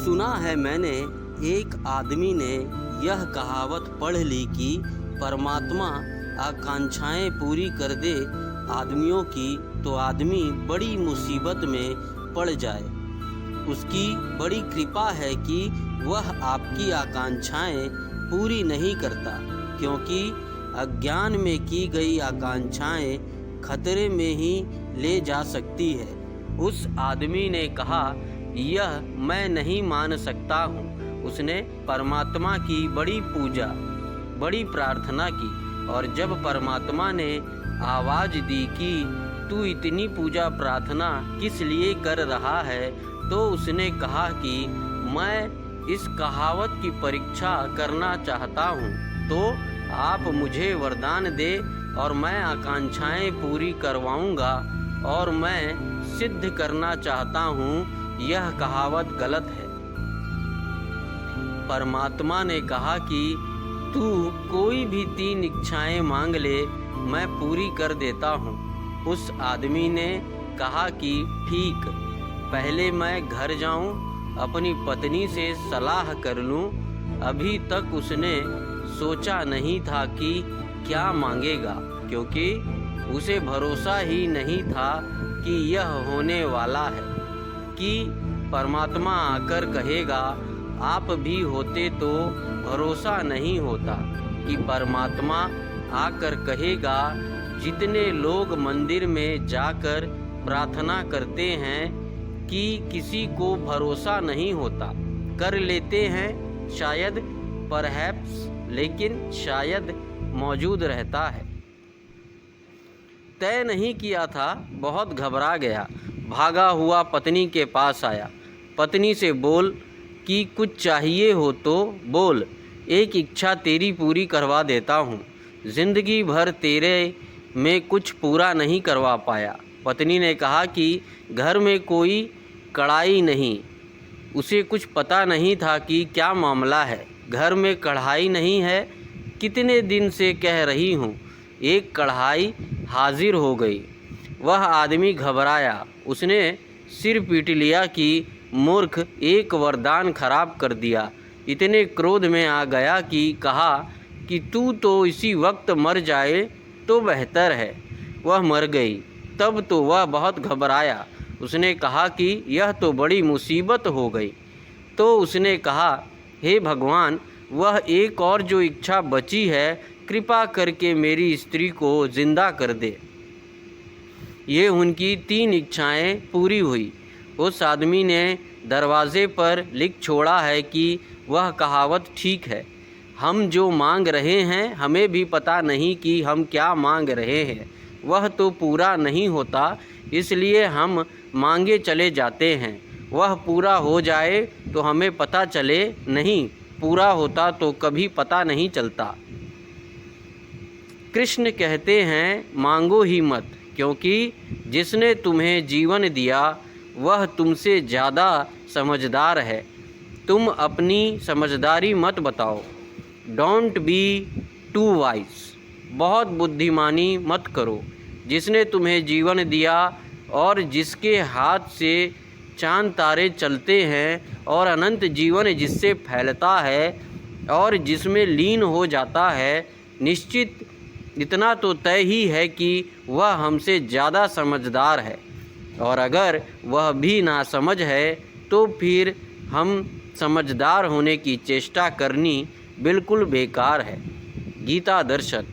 सुना है मैंने एक आदमी ने यह कहावत पढ़ ली कि परमात्मा आकांक्षाएं पूरी कर दे आदमियों की तो आदमी बड़ी मुसीबत में पड़ जाए। उसकी बड़ी कृपा है कि वह आपकी आकांक्षाएं पूरी नहीं करता, क्योंकि अज्ञान में की गई आकांक्षाएं खतरे में ही ले जा सकती है। उस आदमी ने कहा, यह मैं नहीं मान सकता हूँ। उसने परमात्मा की बड़ी पूजा, बड़ी प्रार्थना की, और जब परमात्मा ने आवाज़ दी कि तू इतनी पूजा प्रार्थना किस लिए कर रहा है, तो उसने कहा कि मैं इस कहावत की परीक्षा करना चाहता हूँ, तो आप मुझे वरदान दे और मैं आकांक्षाएं पूरी करवाऊँगा। और मैं सिद्ध करना चाहता हूँ यह कहावत गलत है। परमात्मा ने कहा कि तू कोई भी 3 इच्छाएं मांग ले, मैं पूरी कर देता हूँ। उस आदमी ने कहा कि ठीक, पहले मैं घर जाऊँ, अपनी पत्नी से सलाह कर लूँ। अभी तक उसने सोचा नहीं था कि क्या मांगेगा, क्योंकि उसे भरोसा ही नहीं था कि यह होने वाला है कि परमात्मा आकर कहेगा आप भी होते तो भरोसा नहीं होता कि परमात्मा आकर कहेगा जितने लोग मंदिर में जाकर प्रार्थना करते हैं कि किसी को भरोसा नहीं होता, कर लेते हैं शायद, परहैप्स, लेकिन शायद मौजूद रहता है। तय नहीं किया था, बहुत घबरा गया, भागा हुआ पत्नी के पास आया। पत्नी से बोल कि कुछ चाहिए हो तो बोल, एक इच्छा तेरी पूरी करवा देता हूँ। जिंदगी भर तेरे में कुछ पूरा नहीं करवा पाया। पत्नी ने कहा कि घर में कोई कढ़ाई नहीं। उसे कुछ पता नहीं था कि क्या मामला है। घर में कढ़ाई नहीं है, कितने दिन से कह रही हूँ। एक कढ़ाई हाजिर हो गई। वह आदमी घबराया। उसने सिर पीट लिया कि मूर्ख, एक वरदान खराब कर दिया। इतने क्रोध में आ गया कि कहा कि तू तो इसी वक्त मर जाए तो बेहतर है। वह मर गई। तब तो वह बहुत घबराया। उसने कहा कि यह तो बड़ी मुसीबत हो गई। तो उसने कहा, हे भगवान, वह एक और जो इच्छा बची है, कृपा करके मेरी स्त्री को जिंदा कर दे। ये उनकी 3 इच्छाएं पूरी हुई। उस आदमी ने दरवाजे पर लिख छोड़ा है कि वह कहावत ठीक है। हम जो मांग रहे हैं, हमें भी पता नहीं कि हम क्या मांग रहे हैं। वह तो पूरा नहीं होता, इसलिए हम मांगे चले जाते हैं। वह पूरा हो जाए तो हमें पता चले, नहीं पूरा होता तो कभी पता नहीं चलता। कृष्ण कहते हैं, मांगो ही मत, क्योंकि जिसने तुम्हें जीवन दिया वह तुमसे ज़्यादा समझदार है। तुम अपनी समझदारी मत बताओ। डोंट बी टू वाइज, बहुत बुद्धिमानी मत करो। जिसने तुम्हें जीवन दिया और जिसके हाथ से चांद तारे चलते हैं और अनंत जीवन जिससे फैलता है और जिसमें लीन हो जाता है, निश्चित इतना तो तय ही है कि वह हमसे ज़्यादा समझदार है। और अगर वह भी नासमझ है तो फिर हम समझदार होने की चेष्टा करनी बिल्कुल बेकार है। गीता दर्शन।